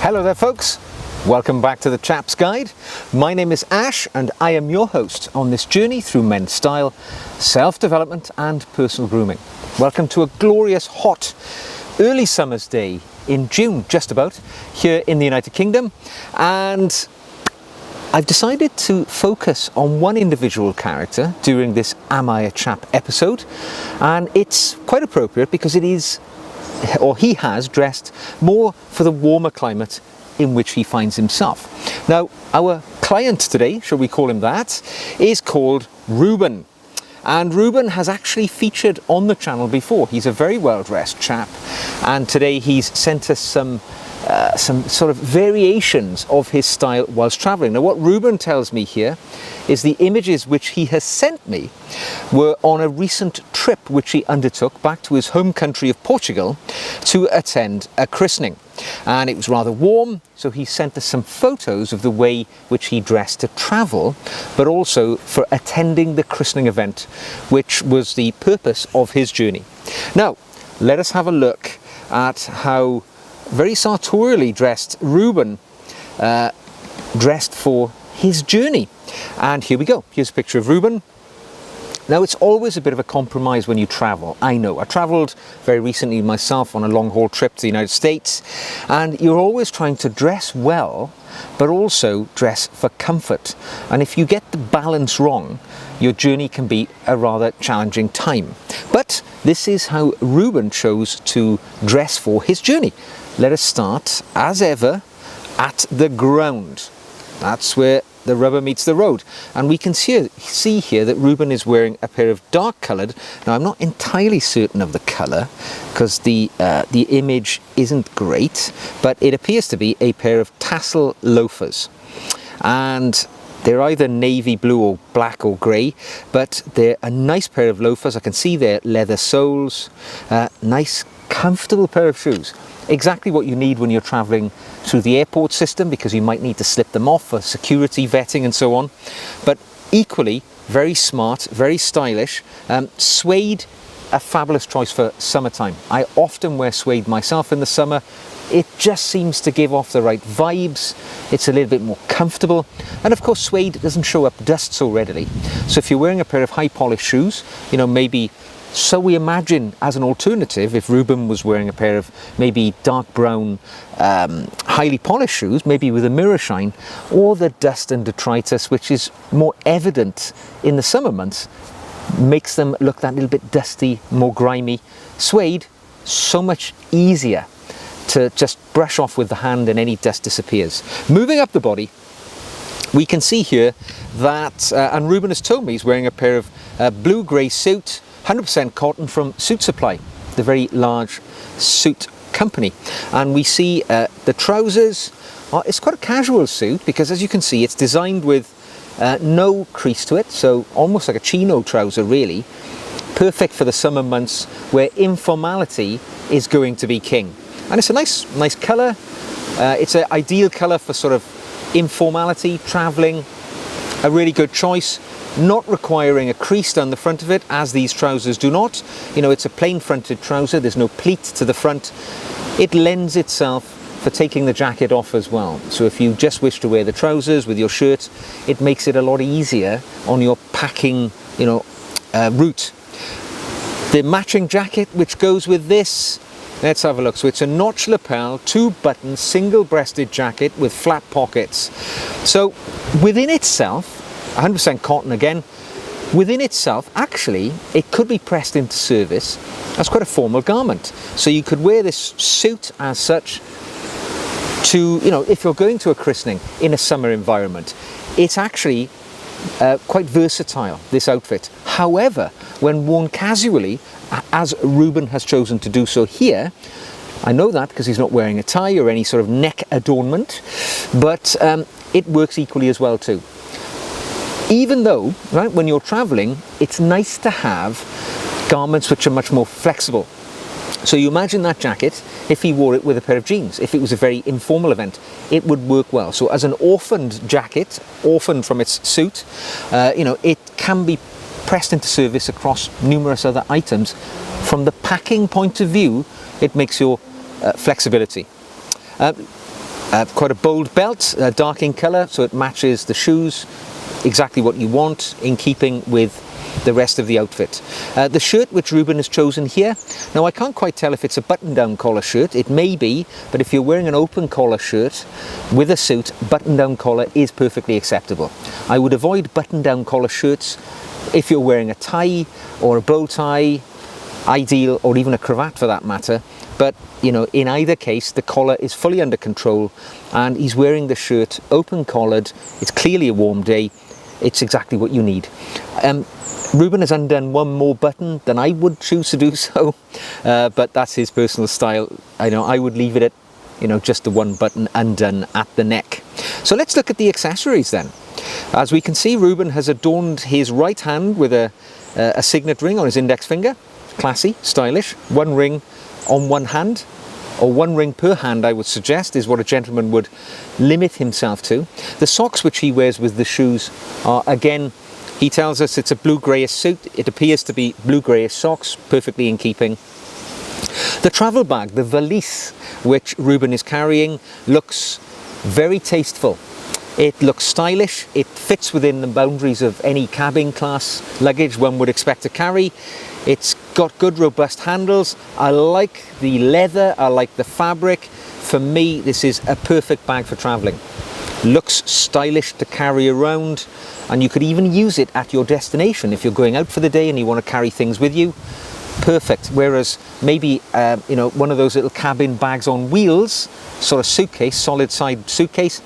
Hello there folks, welcome back to the Chap's Guide. My name is Ash and I am your host on this journey through men's style, self-development and personal grooming. Welcome to a glorious hot early summer's day in June, just about, here in the United Kingdom, and I've decided to focus on one individual character during this Am I a Chap episode, and it's quite appropriate because he has dressed more for the warmer climate in which he finds himself. Now, our client today, shall we call him that, is called Ruben. And Ruben has actually featured on the channel before. He's a very well-dressed chap, and today he's sent us some sort of variations of his style whilst travelling. Now, what Ruben tells me here is the images which he has sent me were on a recent trip which he undertook back to his home country of Portugal to attend a christening. And it was rather warm, so he sent us some photos of the way which he dressed to travel, but also for attending the christening event, which was the purpose of his journey. Now, let us have a look at how very sartorially dressed Ruben dressed for his journey. And here we go. Here's a picture of Ruben. Now, it's always a bit of a compromise when you travel. I know. I travelled very recently myself on a long-haul trip to the United States, and you're always trying to dress well, but also dress for comfort. And if you get the balance wrong, your journey can be a rather challenging time. But this is how Ruben chose to dress for his journey. Let us start, as ever, at the ground. That's where the rubber meets the road, and we can see here that Ruben is wearing a pair of dark coloured, now I'm not entirely certain of the colour because the image isn't great, but it appears to be a pair of tassel loafers, and they're either navy blue or black or grey, but they're a nice pair of loafers. I can see their leather soles, nice comfortable pair of shoes. Exactly what you need when you're travelling through the airport system, because you might need to slip them off for security vetting and so on. But equally, very smart, very stylish. Suede, a fabulous choice for summertime. I often wear suede myself in the summer. It just seems to give off the right vibes. It's a little bit more comfortable. And of course, suede doesn't show up dust so readily. So if you're wearing a pair of high polished shoes, maybe, so we imagine as an alternative, if Ruben was wearing a pair of maybe dark brown, highly polished shoes, maybe with a mirror shine, or the dust and detritus, which is more evident in the summer months, makes them look that little bit dusty, more grimy. Suede, so much easier to just brush off with the hand and any dust disappears. Moving up the body, we can see here that, and Ruben has told me he's wearing a pair of blue-grey suit, 100% cotton from Suit Supply, the very large suit company. And we see the trousers, it's quite a casual suit because, as you can see, it's designed with no crease to it, so almost like a chino trouser really. Perfect for the summer months where informality is going to be king. And it's a nice colour. It's an ideal colour for sort of informality, travelling, a really good choice. Not requiring a crease down the front of it, as these trousers do not. It's a plain fronted trouser, there's no pleat to the front. It lends itself for taking the jacket off as well. So if you just wish to wear the trousers with your shirt, it makes it a lot easier on your packing, route. The matching jacket which goes with this, let's have a look. So it's a notch lapel, 2-button, single-breasted jacket with flat pockets. So within itself, 100% cotton again, within itself, actually, it could be pressed into service as quite a formal garment. So you could wear this suit as such to, if you're going to a christening in a summer environment. It's actually quite versatile, this outfit. However, when worn casually, as Ruben has chosen to do so here, I know that because he's not wearing a tie or any sort of neck adornment, but it works equally as well too. Even though, right, when you're traveling, it's nice to have garments which are much more flexible. So you imagine that jacket, if he wore it with a pair of jeans, if it was a very informal event, it would work well. So as an orphaned jacket, orphaned from its suit, it can be pressed into service across numerous other items. From the packing point of view, it makes your flexibility. quite a bold belt, dark in colour, so it matches the shoes, exactly what you want, in keeping with the rest of the outfit. The shirt which Ruben has chosen here, now I can't quite tell if it's a button-down collar shirt. It may be, but if you're wearing an open collar shirt with a suit, button-down collar is perfectly acceptable. I would avoid button-down collar shirts if you're wearing a tie or a bow tie, ideal, or even a cravat for that matter. But you know, in either case, the collar is fully under control, and he's wearing the shirt open collared. It's clearly a warm day. It's exactly what you need. Ruben has undone one more button than I would choose to do so, but that's his personal style. I know I would leave it at, you know, just the one button undone at the neck. So let's look at the accessories then. As we can see, Ruben has adorned his right hand with a signet ring on his index finger. Classy, stylish. One ring on one hand, or one ring per hand, I would suggest, is what a gentleman would limit himself to. The socks which he wears with the shoes are, again, he tells us it's a blue-greyish suit. It appears to be blue-greyish socks, perfectly in keeping. The travel bag, the valise which Ruben is carrying, looks very tasteful. It looks stylish. It fits within the boundaries of any cabin class luggage one would expect to carry. It's got good robust handles. I like the leather, I like the fabric. For me, this is a perfect bag for traveling. Looks stylish to carry around, and you could even use it at your destination if you're going out for the day and you want to carry things with you. Perfect. Whereas maybe you know, one of those little cabin bags on wheels, sort of suitcase, solid side suitcase,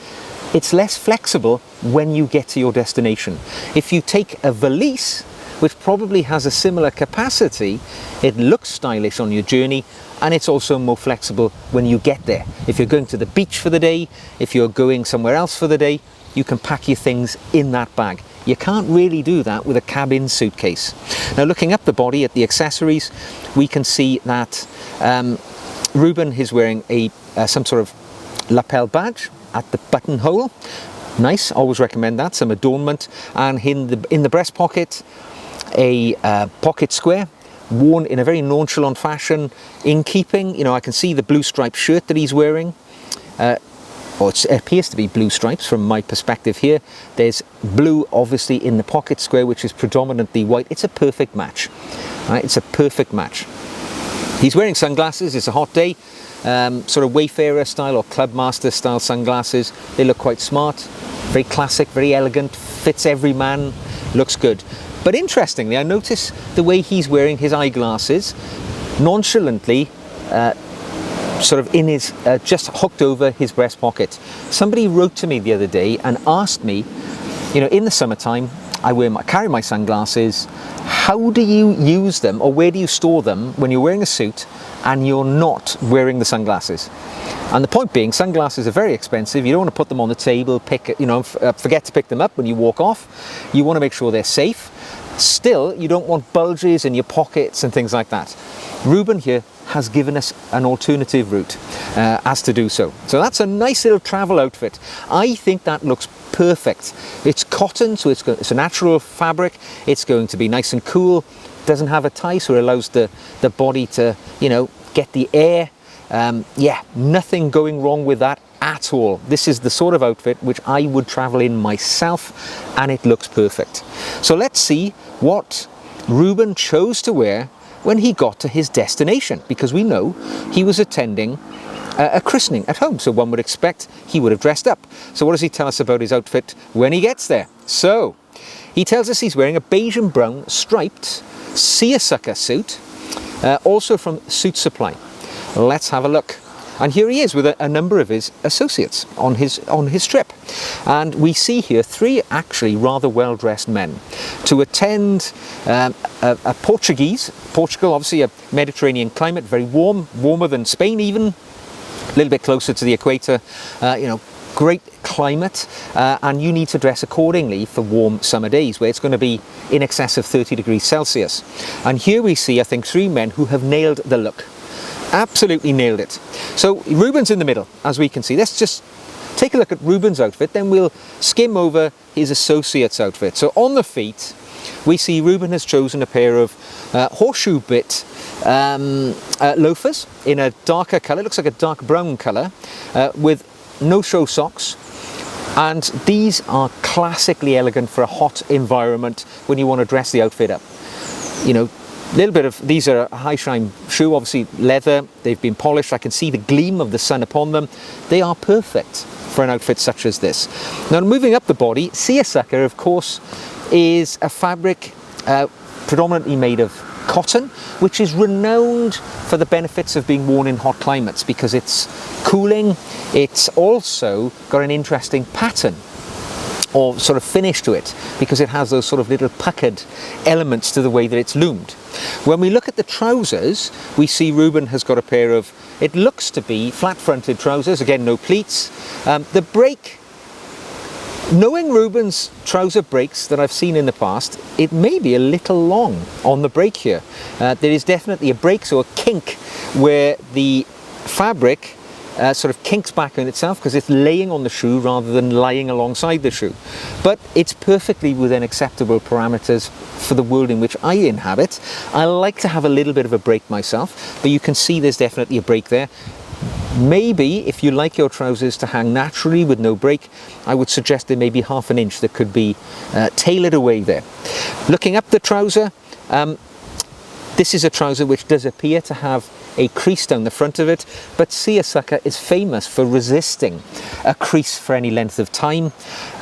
it's less flexible when you get to your destination. If you take a valise, which probably has a similar capacity, it looks stylish on your journey, and it's also more flexible when you get there. If you're going to the beach for the day, if you're going somewhere else for the day, you can pack your things in that bag. You can't really do that with a cabin suitcase. Now, looking up the body at the accessories, we can see that Ruben is wearing some sort of lapel badge at the buttonhole. Nice, always recommend that, some adornment. And in the breast pocket, a pocket square, worn in a very nonchalant fashion, in keeping. You know, I can see the blue striped shirt that he's wearing. It appears to be blue stripes from my perspective here. There's blue obviously in the pocket square, which is predominantly white. It's a perfect match. Right? It's a perfect match. He's wearing sunglasses. It's a hot day. Sort of Wayfarer style or Clubmaster style sunglasses. They look quite smart, very classic, very elegant, fits every man, looks good. But interestingly, I notice the way he's wearing his eyeglasses, nonchalantly, sort of in his, just hooked over his breast pocket. Somebody wrote to me the other day and asked me, you know, in the summertime, I carry my sunglasses. How do you use them, or where do you store them when you're wearing a suit and you're not wearing the sunglasses? And the point being, sunglasses are very expensive. You don't want to put them on the table, forget to pick them up when you walk off. You want to make sure they're safe. Still, you don't want bulges in your pockets and things like that. Ruben here has given us an alternative route as to do so. So that's a nice little travel outfit. I think that looks perfect. It's cotton, so it's a natural fabric. It's going to be nice and cool. Doesn't have a tie, so it allows the body to, you know, get the air. Yeah, nothing going wrong with that at all. This is the sort of outfit which I would travel in myself, and it looks perfect. So let's see what Ruben chose to wear when he got to his destination, because we know he was attending a christening at home, so one would expect he would have dressed up. So what does he tell us about his outfit when he gets there? So he tells us he's wearing a beige and brown striped seersucker suit, also from Suit Supply. Let's have a look. And here he is with a number of his associates on his trip. And we see here three actually rather well-dressed men to attend a Portugal, obviously a Mediterranean climate, very warm, warmer than Spain even, a little bit closer to the equator, you know, great climate, and you need to dress accordingly for warm summer days where it's going to be in excess of 30 degrees Celsius. And here we see, I think, three men who have nailed the look. Absolutely nailed it. So Ruben's in the middle, as we can see. Let's just take a look at Ruben's outfit, then we'll skim over his associate's outfit. So on the feet, we see Ruben has chosen a pair of horseshoe bit loafers in a darker colour, looks like a dark brown colour, with no show socks. And these are classically elegant for a hot environment when you want to dress the outfit up. You know, little bit of, these are a high shine shoe, obviously leather, they've been polished, I can see the gleam of the sun upon them. They are perfect for an outfit such as this. Now moving up the body, seersucker of course is a fabric predominantly made of cotton, which is renowned for the benefits of being worn in hot climates because it's cooling. It's also got an interesting pattern or sort of finish to it because it has those sort of little puckered elements to the way that it's loomed. When we look at the trousers, we see Ruben has got a pair of, it looks to be flat-fronted trousers, again no pleats. The break, knowing Ruben's trouser breaks that I've seen in the past, it may be a little long on the break here. There is definitely a break, so a kink, where the fabric sort of kinks back on itself because it's laying on the shoe rather than lying alongside the shoe. But it's perfectly within acceptable parameters for the world in which I inhabit. I like to have a little bit of a break myself, but you can see there's definitely a break there. Maybe if you like your trousers to hang naturally with no break, I would suggest there may be half an inch that could be tailored away there. Looking up the trouser, this is a trouser which does appear to have a crease down the front of it, but seersucker is famous for resisting a crease for any length of time,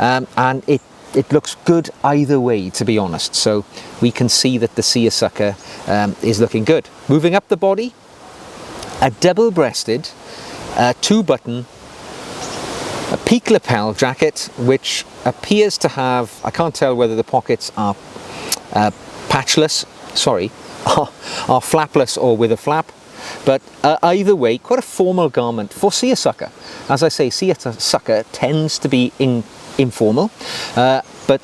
and it looks good either way, to be honest. So we can see that the seersucker is looking good. Moving up the body, a double-breasted, two-button, a peak lapel jacket, which appears to have, I can't tell whether the pockets are patchless, sorry, are flapless or with a flap, but either way, quite a formal garment for seersucker. As I say, seersucker tends to be informal, but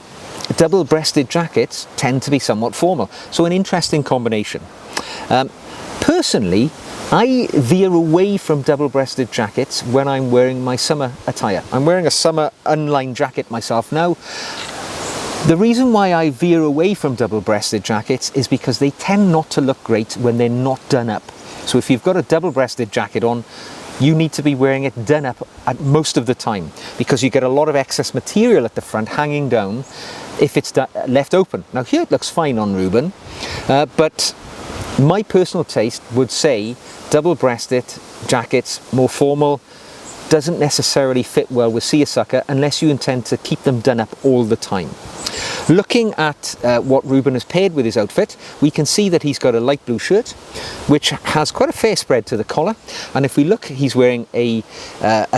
double-breasted jackets tend to be somewhat formal. So an interesting combination. Personally, I veer away from double-breasted jackets when I'm wearing my summer attire. I'm wearing a summer unlined jacket myself now. The reason why I veer away from double-breasted jackets is because they tend not to look great when they're not done up. So if you've got a double-breasted jacket on, you need to be wearing it done up at most of the time because you get a lot of excess material at the front hanging down if it's left open. Now here it looks fine on Ruben, but my personal taste would say double-breasted jackets, more formal, doesn't necessarily fit well with seersucker unless you intend to keep them done up all the time. Looking at what Ruben has paired with his outfit, we can see that he's got a light blue shirt, which has quite a fair spread to the collar. And if we look, he's wearing a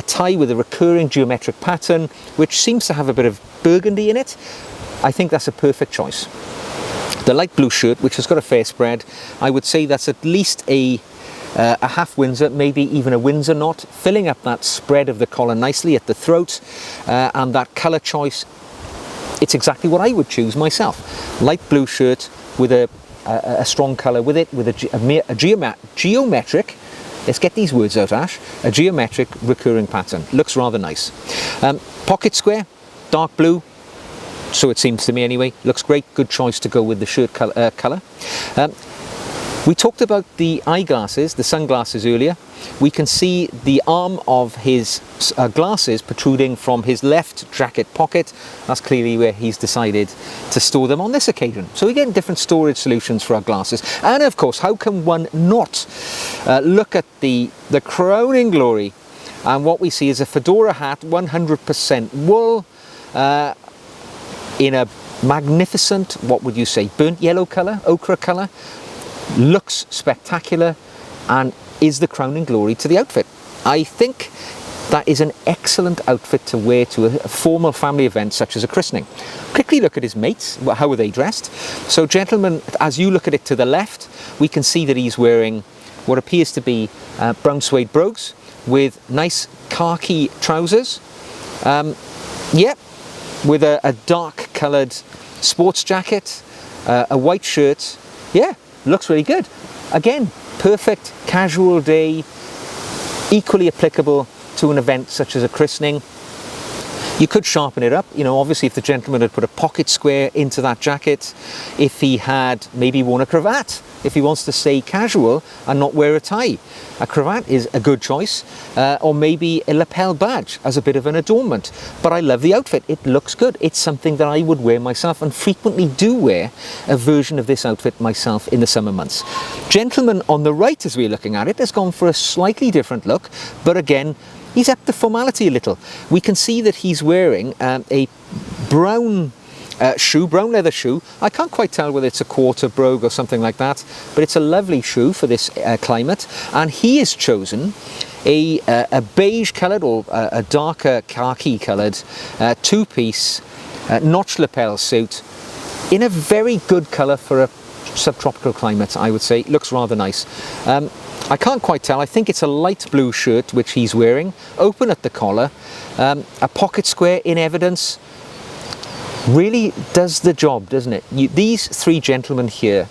tie with a recurring geometric pattern, which seems to have a bit of burgundy in it. I think that's a perfect choice. The light blue shirt, which has got a fair spread, I would say that's at least a half Windsor, maybe even a Windsor knot, filling up that spread of the collar nicely at the throat, and that colour choice, it's exactly what I would choose myself. Light blue shirt with a strong colour with it, with a geometric, let's get these words out, Ash, a geometric recurring pattern. Looks rather nice. Pocket square, dark blue, so it seems to me anyway. Looks great, good choice to go with the shirt colour. We talked about the eyeglasses, the sunglasses earlier. We can see the arm of his glasses protruding from his left jacket pocket. That's clearly where he's decided to store them on this occasion. So we get different storage solutions for our glasses. And of course, how can one not look at the crowning glory? And what we see is a fedora hat, 100% wool, in a magnificent, what would you say, burnt yellow colour, ochre colour. Looks spectacular and is the crowning glory to the outfit. I think that is an excellent outfit to wear to a formal family event such as a christening. Quickly look at his mates, how are they dressed? So gentlemen, as you look at it to the left, we can see that he's wearing what appears to be brown suede brogues with nice khaki trousers. With a dark coloured sports jacket, a white shirt. Yeah. Looks really good. Again, perfect casual day, equally applicable to an event such as a christening. You could sharpen it up, you know, obviously if the gentleman had put a pocket square into that jacket, if he had maybe worn a cravat, if he wants to stay casual and not wear a tie. A cravat is a good choice, or maybe a lapel badge as a bit of an adornment. But I love the outfit, it looks good. It's something that I would wear myself and frequently do wear a version of this outfit myself in the summer months. Gentleman on the right, as we're looking at it, has gone for a slightly different look, but again, he's upped the formality a little. We can see that he's wearing a brown brown leather shoe. I can't quite tell whether it's a quarter brogue or something like that, but it's a lovely shoe for this climate. And he has chosen a beige coloured or a darker khaki coloured two-piece notch lapel suit in a very good colour for a subtropical climate, I would say. It looks rather nice. I can't quite tell. I think it's a light blue shirt which he's wearing, open at the collar, a pocket square in evidence. Really does the job, doesn't it? These three gentlemen here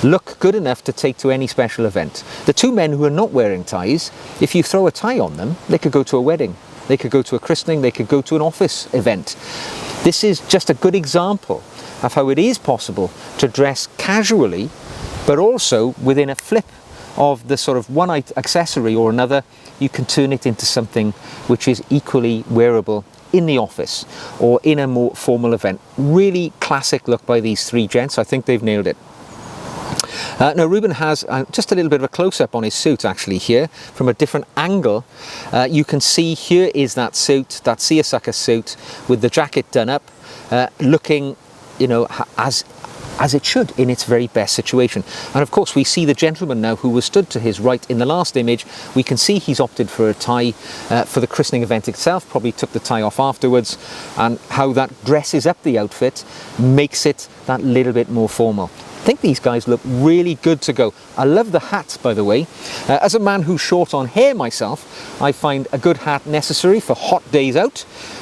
look good enough to take to any special event. The two men who are not wearing ties, if you throw a tie on them, they could go to a wedding, they could go to a christening, they could go to an office event. This is just a good example of how it is possible to dress casually, but also within a flip of the sort of one accessory or another, you can turn it into something which is equally wearable in the office or in a more formal event. Really classic look by these three gents. I think they've nailed it. Now Ruben has just a little bit of a close-up on his suit actually here from a different angle. You can see here is that suit, that seersucker suit with the jacket done up, looking, you know, as it should in its very best situation. And of course we see the gentleman now who was stood to his right in the last image. We can see he's opted for a tie for the christening event itself, probably took the tie off afterwards, and how that dresses up the outfit, makes it that little bit more formal. I think these guys look really good to go. I love the hat, by the way. As a man who's short on hair myself, I find a good hat necessary for hot days out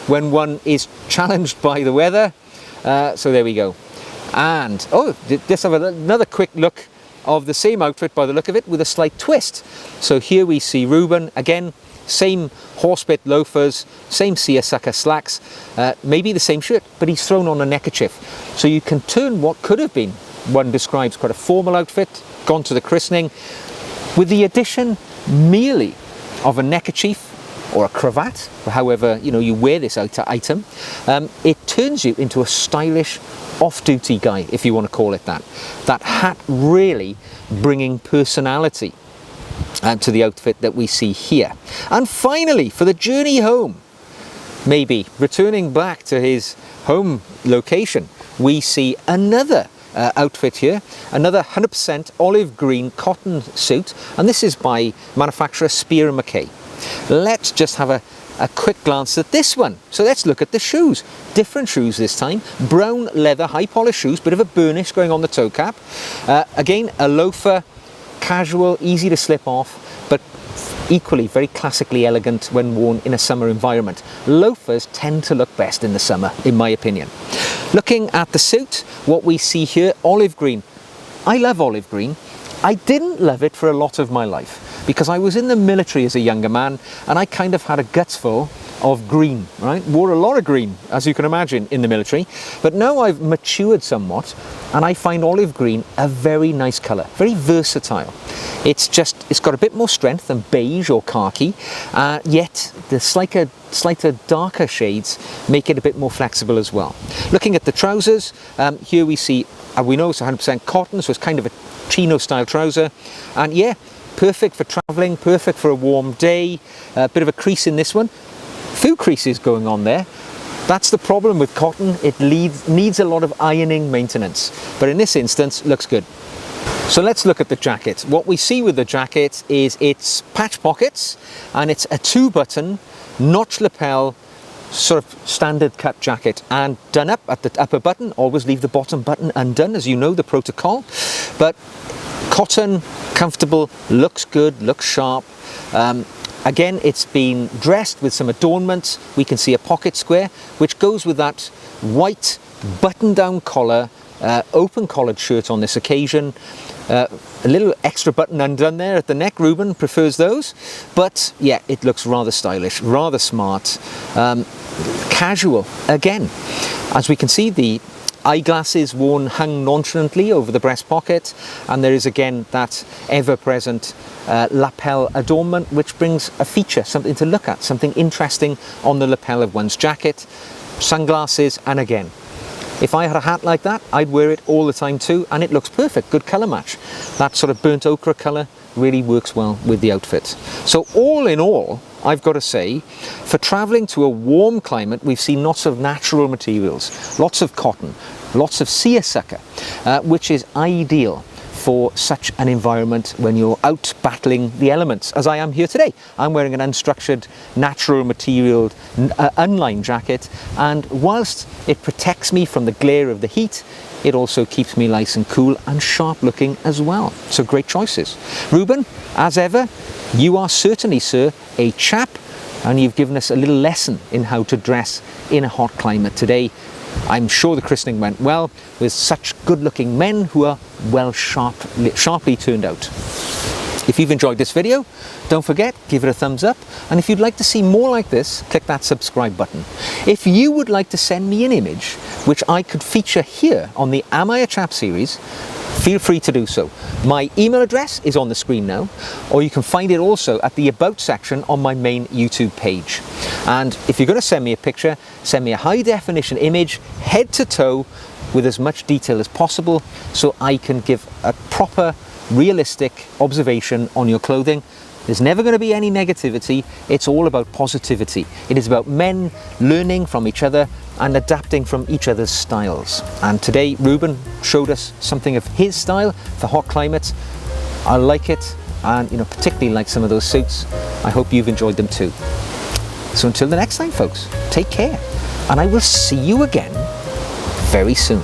when one is challenged by the weather. So there we go. And let's have another quick look of the same outfit by the look of it with a slight twist. So here we see Ruben again, same horsebit loafers, same seersucker slacks, maybe the same shirt, but he's thrown on a neckerchief. So you can turn what could have been, one describes quite a formal outfit, gone to the christening, with the addition merely of a neckerchief or a cravat, however you wear this item, it turns you into a stylish off-duty guy, if you want to call it that. That hat really bringing personality to the outfit that we see here. And finally, for the journey home, maybe returning back to his home location, we see another outfit here, another 100% olive green cotton suit, and this is by manufacturer Spear & Mackay. Let's just have a quick glance at this one. So let's look at the shoes. Different shoes this time. Brown leather, high polished shoes, bit of a burnish going on the toe cap. Again, a loafer, casual, easy to slip off, but equally very classically elegant when worn in a summer environment. Loafers tend to look best in the summer, in my opinion. Looking at the suit, what we see here, olive green. I love olive green. I didn't love it for a lot of my life because I was in the military as a younger man and I kind of had a guts full of green, right? Wore a lot of green, as you can imagine, in the military. But now I've matured somewhat and I find olive green a very nice colour, very versatile. It's got a bit more strength than beige or khaki, yet the slighter darker shades make it a bit more flexible as well. Looking at the trousers, here we see, we know it's 100% cotton, so it's kind of a chino style trouser, and yeah, perfect for travelling, perfect for a warm day. A bit of a crease in this one, few creases going on there. That's the problem with cotton, it needs a lot of ironing maintenance, but in this instance looks good. So let's look at the jacket. What we see with the jacket is its patch pockets, and it's a 2-button notch lapel sort of standard cut jacket, and done up at the upper button. Always leave the bottom button undone, as you know, the protocol. But cotton, comfortable, looks good, looks sharp. Again, it's been dressed with some adornments. We can see a pocket square, which goes with that white button-down collar, open collared shirt on this occasion. A little extra button undone there at the neck. Ruben prefers those, but yeah, it looks rather stylish, rather smart. casual again. As we can see, the eyeglasses worn hung nonchalantly over the breast pocket, and there is again that ever-present lapel adornment, which brings a feature, something to look at, something interesting on the lapel of one's jacket. Sunglasses, and again, if I had a hat like that, I'd wear it all the time too, and it looks perfect, good colour match. That sort of burnt ochre colour really works well with the outfit. So all in all, I've got to say, for travelling to a warm climate, we've seen lots of natural materials, lots of cotton, lots of seersucker, which is ideal for such an environment when you're out battling the elements, as I am here today. I'm wearing an unstructured, natural material, unlined jacket, and whilst it protects me from the glare of the heat, it also keeps me nice and cool and sharp looking as well. So great choices. Ruben, as ever, you are certainly, sir, a chap, and you've given us a little lesson in how to dress in a hot climate today. I'm sure the christening went well with such good-looking men who are well sharply turned out. If you've enjoyed this video, don't forget, give it a thumbs up, and if you'd like to see more like this, click that subscribe button. If you would like to send me an image which I could feature here on the Am I a Chap series, feel free to do so. My email address is on the screen now, or you can find it also at the About section on my main YouTube page. And if you're going to send me a picture, send me a high definition image, head to toe, with as much detail as possible, so I can give a proper, realistic observation on your clothing. There's never going to be any negativity, it's all about positivity. It is about men learning from each other and adapting from each other's styles. And today, Ruben showed us something of his style for hot climates. I like it, and particularly like some of those suits. I hope you've enjoyed them too. So until the next time, folks, take care, and I will see you again very soon.